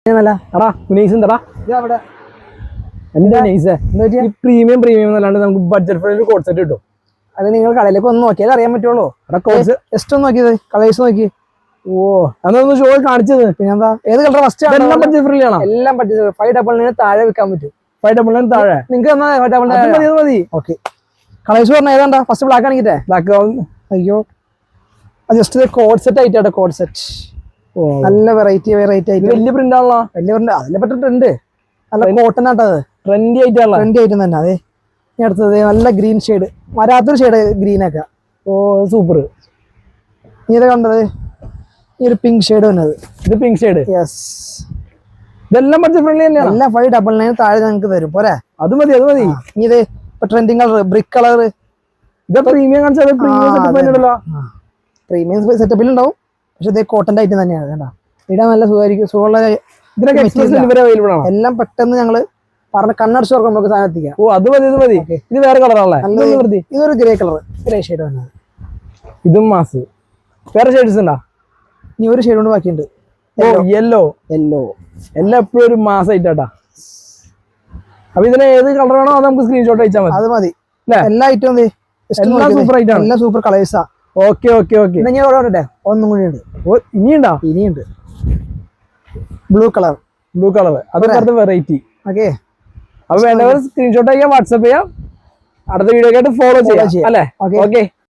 Premium എന്നല്ലാണ്ട് നമുക്ക് budget friendly code set കിട്ടും. അത് നിങ്ങൾ കടയിലേക്ക് ഒന്ന് നോക്കിയാൽ അറിയാൻ പറ്റുള്ളൂ. ജസ്റ്റ് ഒന്ന് നോക്കിയത് കളേഴ്സ് നോക്കി. ഓ അതൊന്ന് ഷോ കാണിച്ചത്. പിന്നെന്താ ഏത് കളർ ഫസ്റ്റ് എല്ലാം ബഡ്ജറ്റ് ഫ്രീ ആണ്. എല്ലാം ബഡ്ജറ്റ് 599 താഴെ വിൽക്കാൻ പറ്റും. 599 താഴെ നിങ്ങൾക്ക് മതി. ഓക്കെ കളേഴ്സ് പറഞ്ഞ ഏതാണ്ടാ? ഫസ്റ്റ് ബ്ലാക്ക് ആണെങ്കിലേ ബ്ലാക്ക്. അയ്യോ ജസ്റ്റ് കോഡ് സെറ്റ് ആയിട്ടാണ്. കോഡ് സെറ്റ് നല്ല വെറൈറ്റി ആയിട്ട് വലിയ പ്രിന്റ് ആണല്ലോ. വലിയ പ്രിന്റ് അതിനെ പറ്റിട്ടുണ്ട്. നല്ല കോട്ടൺ ആട്ടത് ട്രെൻഡി ആയിട്ടുള്ള ട്രെൻഡി ആയിട്ട് തന്നെ. അതെ ഇനി അടുത്തത് നല്ല ഗ്രീൻ ഷെയ്ഡ്, വരാത്തൊരു ഷെയ്ഡ് ഗ്രീനൊക്കെ. ഓ സൂപ്പർ. നീ ഇത് കണ്ടത് ഈ ഒരു പിങ്ക് ഷെയ്ഡ് വന്നത്. ഇത് പിങ്ക് ഷെയ്ഡ്. യെസ് ഇതെല്ലാം ബഡ്ജറ്റ് ഫ്രണ്ട്ലി തന്നെയാണ്. എല്ലാം 599 താഴെ നിങ്ങൾക്ക് തരും. പോരെ അത് മതി. ഇനി ഇത് ഇപ്പൊ ട്രെൻഡിങ് കളർ ബ്രിക്ക് കളർ. ഇത് പ്രീമിയം കാണിച്ചാൽ പ്രീമിയം സെറ്റപ്പിൽ ഉണ്ടാവും. പക്ഷെ ഇത് കോട്ടൺ ഐറ്റം തന്നെയാണ്. കേട്ടോ ഇടാൻ നല്ല സുഖമായിരിക്കും. സുഖമുള്ള എല്ലാം പെട്ടെന്ന് ഞങ്ങള് പറഞ്ഞ കണ്ണടച്ച് തുറക്കാൻ നമുക്ക് സാധനം എത്തിക്കാം. ഓ അത് മതി. ഇത് വേറെ കളറാണല്ലേ? ഇതൊരു ഗ്രേ കളർ, ഗ്രേ ഷെയ്ഡ് വന്നത്. ഇതും മാസ്. വേറെ ഷെയ്ഡ്സ് ഉണ്ടാ? ഇനി ഒരു ഷെയ്ഡ് കൊണ്ട് ബാക്കിയുണ്ട്. യെല്ലോ എല്ലാം എപ്പോഴും ഒരു മാസമായിട്ടാ. അപ്പൊ ഇതിന് ഏത് കളറാണോ അത് നമുക്ക് സ്ക്രീൻഷോട്ട് അയച്ചാൽ മതി. അത് മതി. എല്ലാ ഐറ്റവും എല്ലാം സൂപ്പർ ആയിട്ടാണ്. എല്ലാം സൂപ്പർ കളേഴ്സാ. ഓക്കെ ഞാൻ ഓർഡർ ഒന്നും കൂടി ഉണ്ട്. ഇനിയുണ്ട് ബ്ലൂ കളർ. അത് വെറൈറ്റി. ഓക്കെ അപ്പൊ വേണ്ടവർ സ്ക്രീൻഷോട്ട് അയക്കാം, വാട്സ്ആപ്പ് ചെയ്യാം. അടുത്ത വീഡിയോ ആയിട്ട് ഫോളോ ചെയ്യാം അല്ലേ? ഓക്കെ.